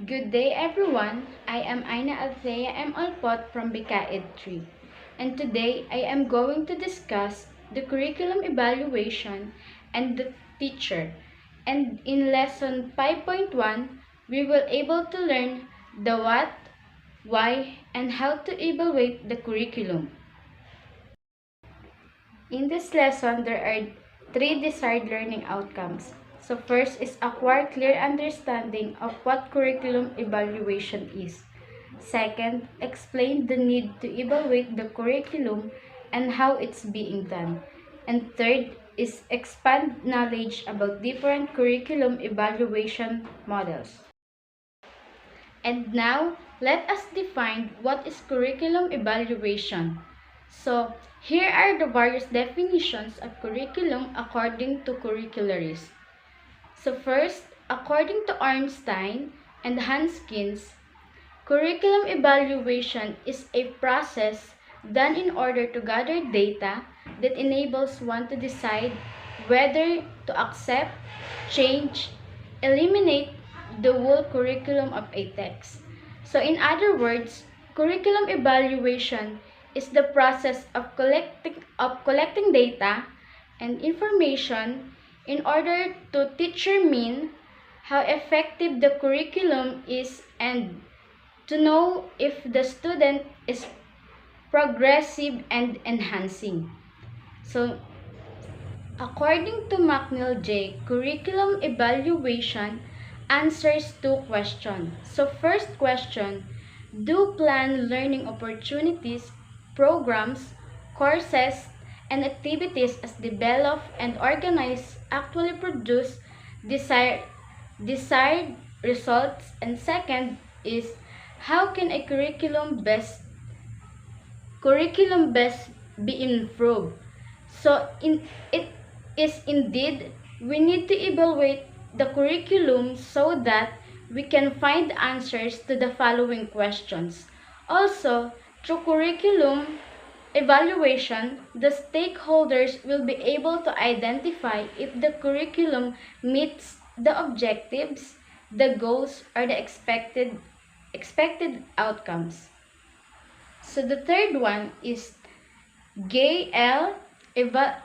Good day everyone, I am Aina Althea M. Alpot from BKED 3 and today I am going to discuss the curriculum evaluation and the teacher, and in lesson 5.1 we will able to learn the what, why, and how to evaluate the curriculum. In this lesson, there are three desired learning outcomes. So first is acquire clear understanding of what curriculum evaluation is. Second, explain the need to evaluate the curriculum and how it's being done. And third is expand knowledge about different curriculum evaluation models. And now, let us define what is curriculum evaluation. So, here are the various definitions of curriculum according to curricularists. So first, according to Arnstein and Hanskins, curriculum evaluation is a process done in order to gather data that enables one to decide whether to accept, change, eliminate the whole curriculum of a text. So in other words, curriculum evaluation is the process of collecting data and information in order to determine how effective the curriculum is and to know if the student is progressive and enhancing. So, according to McNeil J, curriculum evaluation answers two questions. So, first question, do planned learning opportunities, programs, courses, and activities as developed and organized actually produce desired, desired results? And second is, how can a curriculum best be improved? So it is indeed we need to evaluate the curriculum so that we can find answers to the following questions. Also, through curriculum evaluation, the stakeholders will be able to identify if the curriculum meets the objectives, the goals, or the expected outcomes. So the third one is Gay L.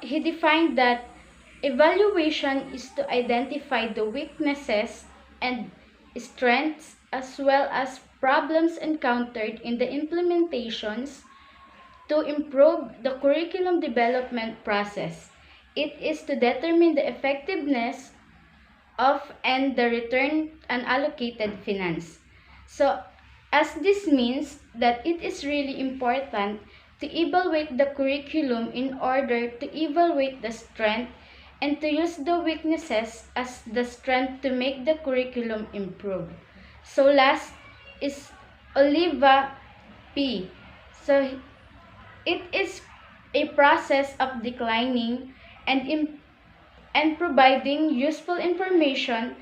He defined that evaluation is to identify the weaknesses and strengths as well as problems encountered in the implementations to improve the curriculum development process. It is to determine the effectiveness of and the return on allocated finance. So, as this means that it is really important to evaluate the curriculum in order to evaluate the strength and to use the weaknesses as the strength to make the curriculum improve. So last is Oliva P. So it is a process of declining and providing useful information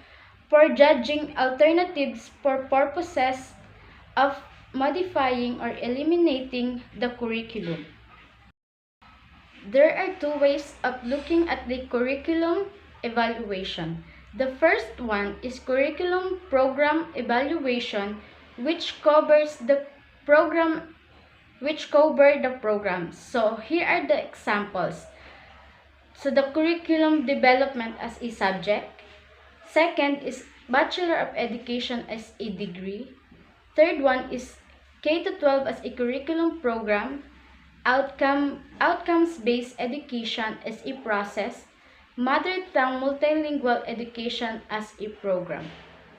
for judging alternatives for purposes of modifying or eliminating the curriculum. There are two ways of looking at the curriculum evaluation. The first one is curriculum program evaluation, which covers the program So here are the examples. So the curriculum development as a subject. Second is Bachelor of Education as a degree. Third one is K-12 as a curriculum program, outcomes-based education as a process, mother tongue multilingual education as a program.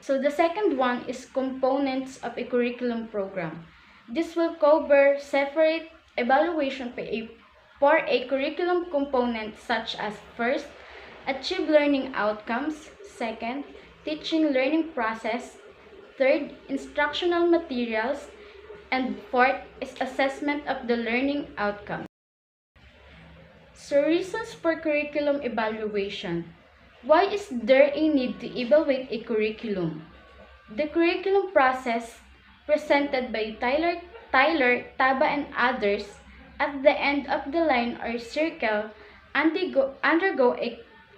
So the second one is components of a curriculum program. This will cover separate evaluation for a curriculum component such as first, achieve learning outcomes, second, teaching learning process, third, instructional materials, and fourth is assessment of the learning outcome. So reasons for curriculum evaluation. Why is there a need to evaluate a curriculum? The curriculum process presented by Tyler, Taba, and others at the end of the line or circle undergo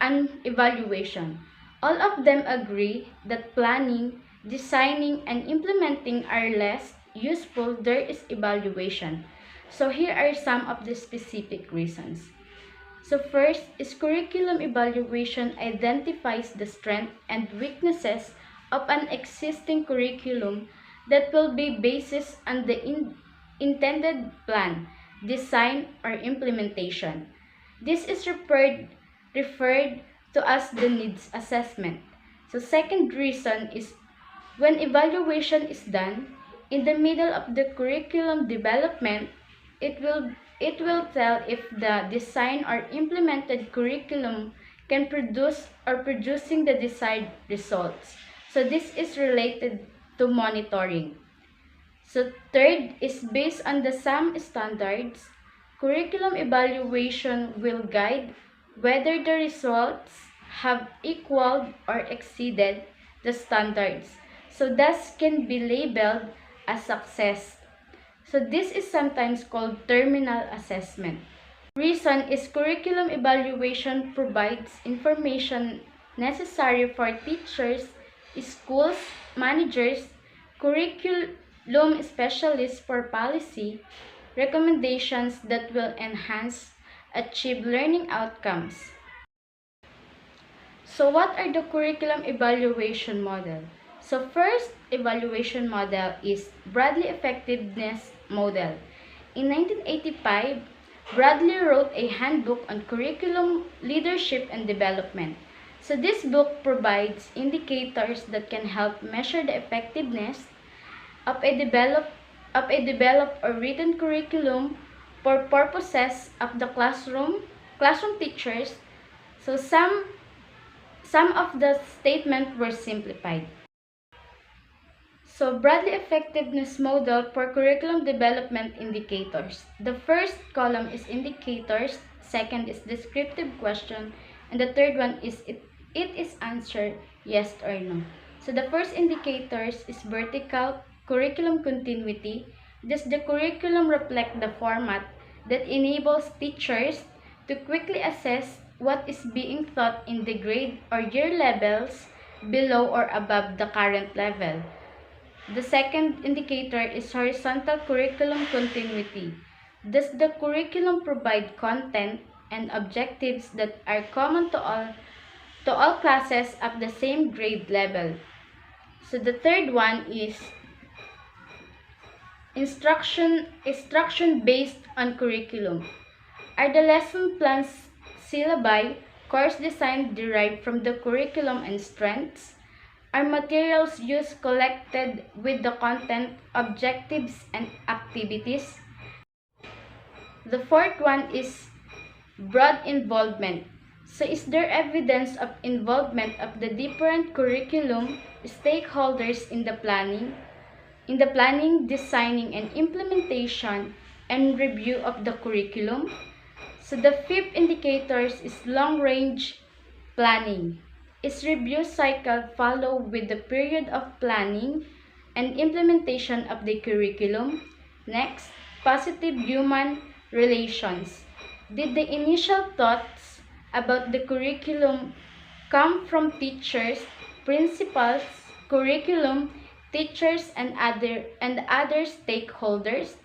an evaluation. All of them agree that planning, designing and implementing are less useful, there is evaluation. So here are some of the specific reasons. So first is curriculum evaluation identifies the strengths and weaknesses of an existing curriculum that will be basis on the intended plan, design, or implementation. This is referred to as the needs assessment. So second reason is when evaluation is done in the middle of the curriculum development, it will it will tell if the design or implemented curriculum can produce or producing the desired results. So this is related to monitoring. So third is based on the SAM standards, curriculum evaluation will guide whether the results have equaled or exceeded the standards. So thus can be labeled as success. So this is sometimes called terminal assessment. Reason is curriculum evaluation provides information necessary for teachers, schools, managers, curriculum specialists for policy, recommendations that will enhance achieve learning outcomes. So what are the curriculum evaluation model? So first evaluation model is Bradley Effectiveness Model. In 1985, Bradley wrote a handbook on curriculum leadership and development. So this book provides indicators that can help measure the effectiveness of a developed or written curriculum for purposes of the classroom teachers. So some of the statements were simplified. So Bradley Effectiveness Model for Curriculum Development Indicators. The first column is indicators, second is descriptive question, and the third one is it is answer yes or no. So the first indicators is vertical curriculum continuity. Does the curriculum reflect the format that enables teachers to quickly assess what is being taught in the grade or year levels below or above the current level? The second indicator is horizontal curriculum continuity. Does the curriculum provide content and objectives that are common to all classes at the same grade level? So the third one is instruction based on curriculum. Are the lesson plans, syllabi, course design derived from the curriculum and strengths? Are materials used collected with the content, objectives, and activities? The fourth one is broad involvement. So is there evidence of involvement of the different curriculum stakeholders in the planning, designing, and implementation and review of the curriculum? So the fifth indicators is long-range planning. Is review cycle followed with the period of planning and implementation of the curriculum? Next, positive human relations. Did the initial thoughts about the curriculum come from teachers, principals, curriculum, teachers, and other stakeholders?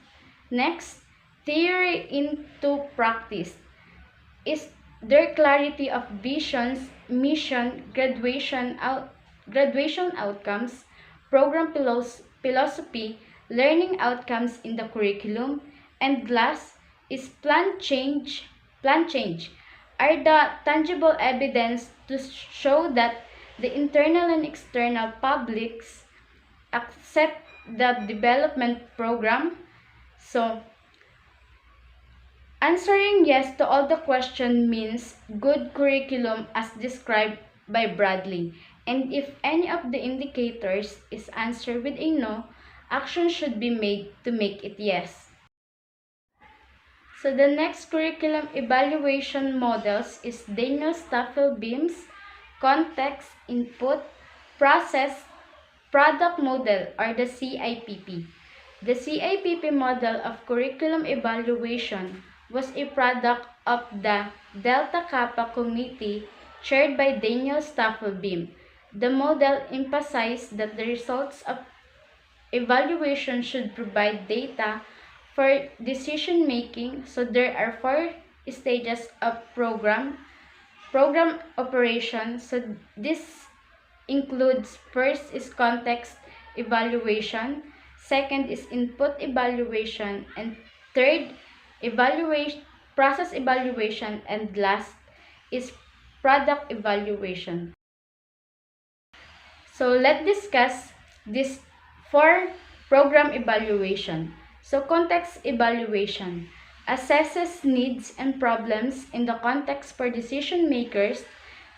Next, theory into practice. Is their clarity of visions, mission, graduation outcomes, program philosophy, learning outcomes in the curriculum, and last is plan change. Are the tangible evidence to show that the internal and external publics accept the development program? So answering yes to all the question means good curriculum as described by Bradley. And if any of the indicators is answered with a no, action should be made to make it yes. So the next curriculum evaluation models is Daniel Staffel-Beam's context, input, process, product model or the CIPP. The CIPP model of curriculum evaluation was a product of the Delta Kappa Committee chaired by Daniel Staffel-Beam. the model emphasized that the results of evaluation should provide data for decision making. So there are four stages of program operation. So this includes: first is context evaluation, second is input evaluation, and third evaluation process evaluation, and last is product evaluation. So let's discuss this for program evaluation. So context evaluation assesses needs and problems in the context for decision makers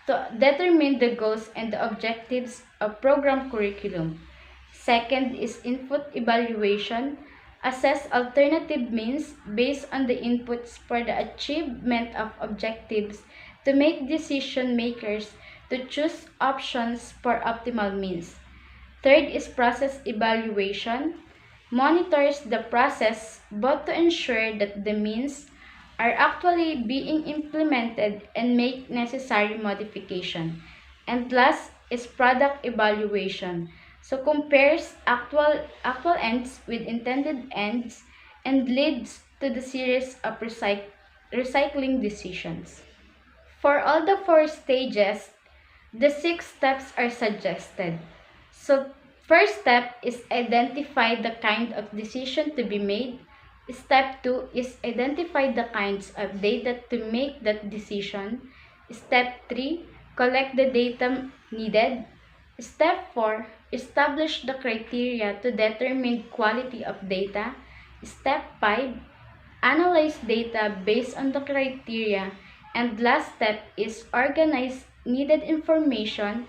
to determine the goals and the objectives of program curriculum. Second is input evaluation. Assess alternative means based on the inputs for the achievement of objectives to make decision makers to choose options for optimal means. Third is process evaluation. Monitors the process both to ensure that the means are actually being implemented and make necessary modification. And last is product evaluation. So compares actual ends with intended ends and leads to the series of recycling decisions. For all the four stages, the 6 steps are suggested. So first step is identify the kind of decision to be made. Step 2 is identify the kinds of data to make that decision. Step 3, collect the data needed. Step 4, establish the criteria to determine quality of data. Step 5, analyze data based on the criteria. And last step is organize needed information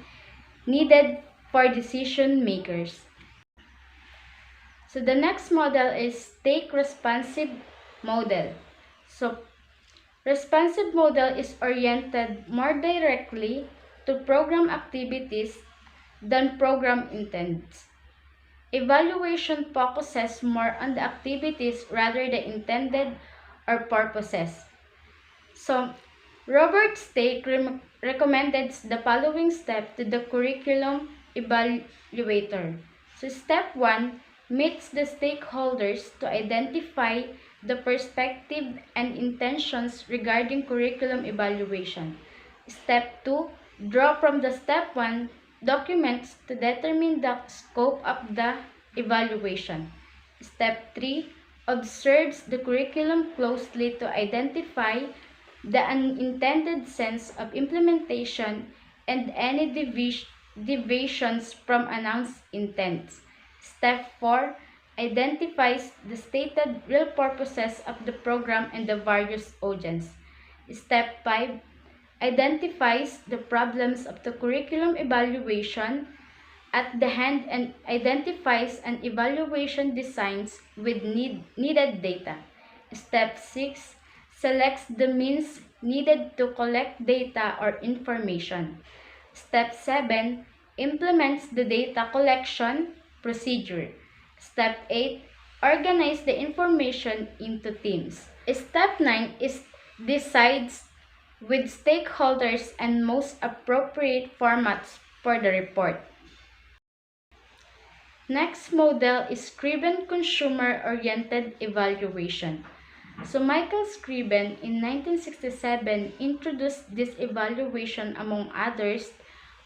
needed for decision makers. So the next model is take responsive model. So responsive model is oriented more directly to program activities than program intents. Evaluation focuses more on the activities rather than intended or purposes. So Robert Stake recommended the following step to the curriculum evaluator. So step 1 meets the stakeholders to identify the perspective and intentions regarding curriculum evaluation. Step 2, draw from the step 1 documents to determine the scope of the evaluation. Step 3, observes the curriculum closely to identify the unintended sense of implementation and any deviations from announced intents. Step 4 identifies the stated real purposes of the program and the various audience. Step 5 identifies the problems of the curriculum evaluation at the hand and identifies an evaluation designs with needed data. Step 6 selects the means needed to collect data or information. Step 7 implements the data collection procedure. Step 8 organize the information into teams. Step 9 is decides with stakeholders and most appropriate formats for the report. Next model is Scriben consumer-oriented evaluation. So Michael Scriben in 1967 introduced this evaluation among others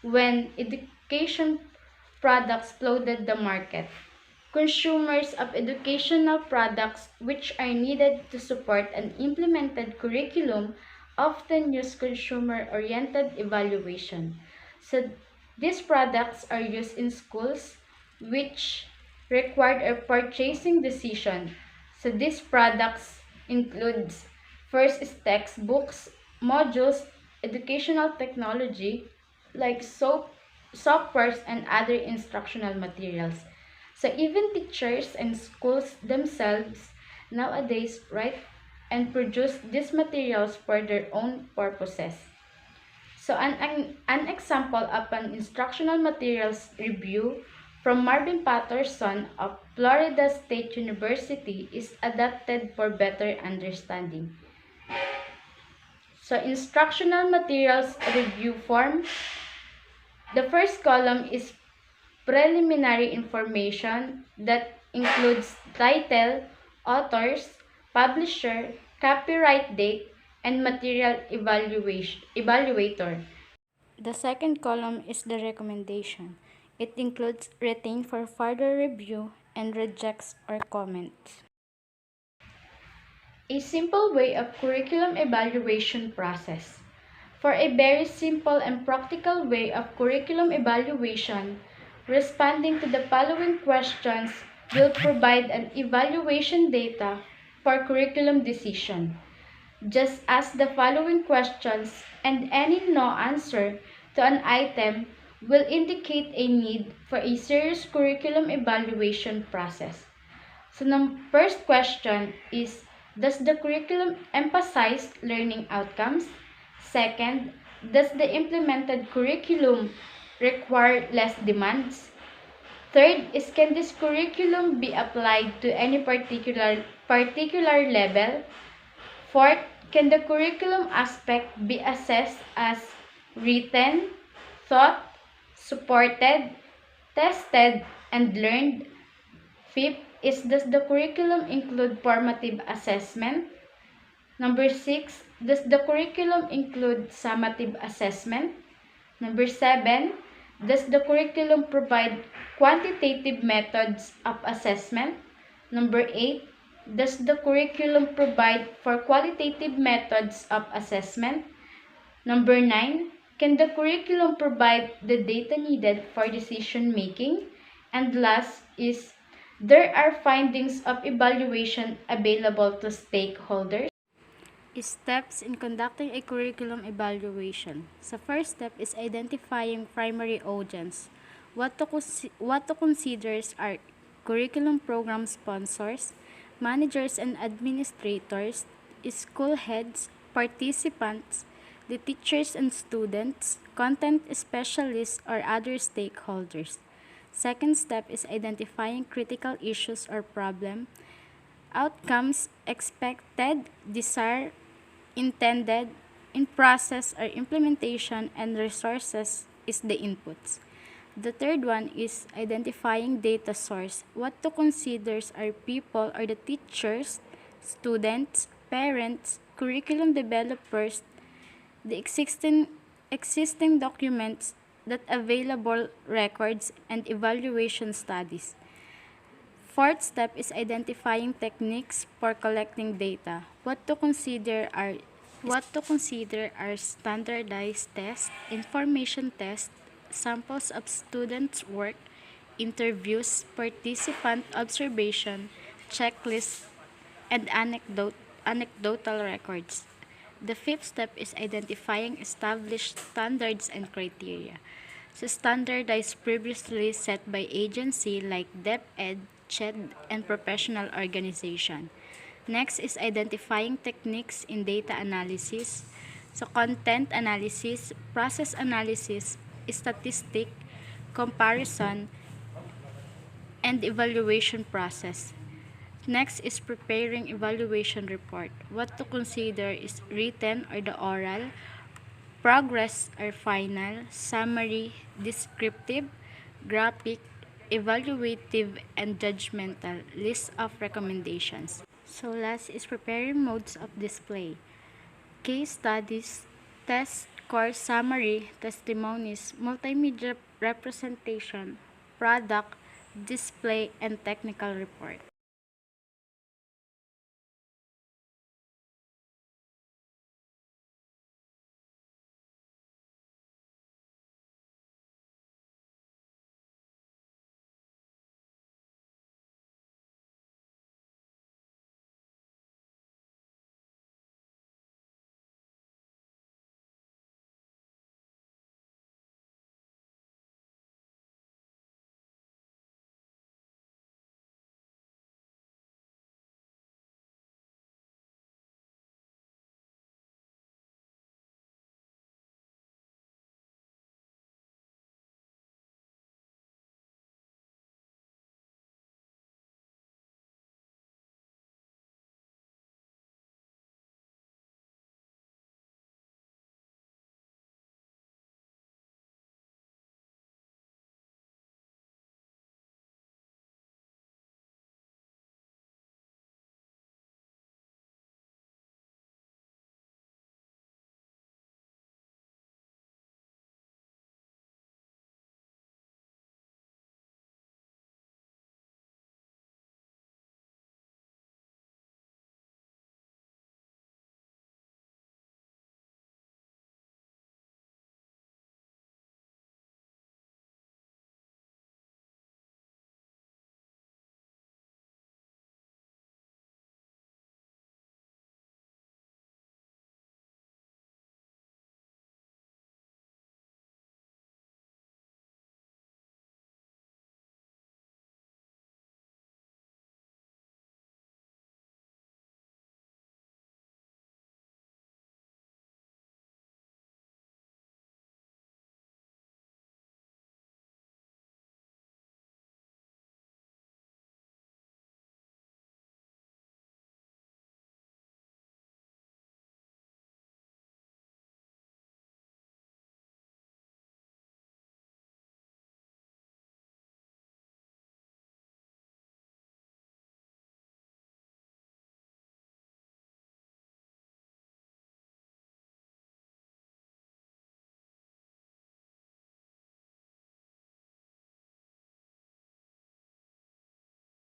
when education products flooded the market. Consumers of educational products which are needed to support an implemented curriculum often use consumer-oriented evaluation. So these products are used in schools which required a purchasing decision. So these products includes first is textbooks, modules, educational technology like softwares and other instructional materials. So even teachers and schools themselves nowadays write and produce these materials for their own purposes. So an example of an instructional materials review from Marvin Patterson of Florida State University is adapted for better understanding. So instructional materials review form The first column is preliminary information that includes title, authors, publisher, copyright date, and material evaluator. The second column is the recommendation. It includes retained for further review and rejects or comments. A simple way of curriculum evaluation process. For a very simple and practical way of curriculum evaluation, responding to the following questions will provide an evaluation data for curriculum decision. Just ask the following questions and any no answer to an item will indicate a need for a serious curriculum evaluation process. So the first question is, does the curriculum emphasize learning outcomes? Second, does the implemented curriculum require less demands? Third is, can this curriculum be applied to any particular level? Fourth, can the curriculum aspect be assessed as written, taught, supported, tested, and learned? Fifth is, does the curriculum include formative assessment? Number 6, does the curriculum include summative assessment? Number 7, does the curriculum provide quantitative methods of assessment? Number 8, does the curriculum provide for qualitative methods of assessment? Number 9, can the curriculum provide the data needed for decision making? And last is, there are findings of evaluation available to stakeholders? Steps in conducting a curriculum evaluation. So first step is identifying primary audience. What to consider are curriculum program sponsors, managers and administrators, school heads, participants, the teachers and students, content specialists, or other stakeholders. Second step is identifying critical issues or problem, outcomes, expected, desired, intended, in process or implementation, and resources is the inputs. The third one is identifying data source. What to consider are people or the teachers, students, parents, curriculum developers, the existing documents that available records and evaluation studies. Fourth step is identifying techniques for collecting data. What to consider are standardized tests, information tests, samples of students' work, interviews, participant observation, checklists, and anecdotal records. The fifth step is identifying established standards and criteria. So standardized previously set by agency like DepEd, CHED, and professional organization. Next is identifying techniques in data analysis. So content analysis, process analysis, statistic, comparison, and evaluation process. Next is preparing evaluation report. What to consider is written or the oral, progress or final, summary, descriptive, graphic, evaluative, and judgmental, list of recommendations. So last is preparing modes of display. Case studies, test, course summary, testimonies, multimedia representation, product, display, and technical report.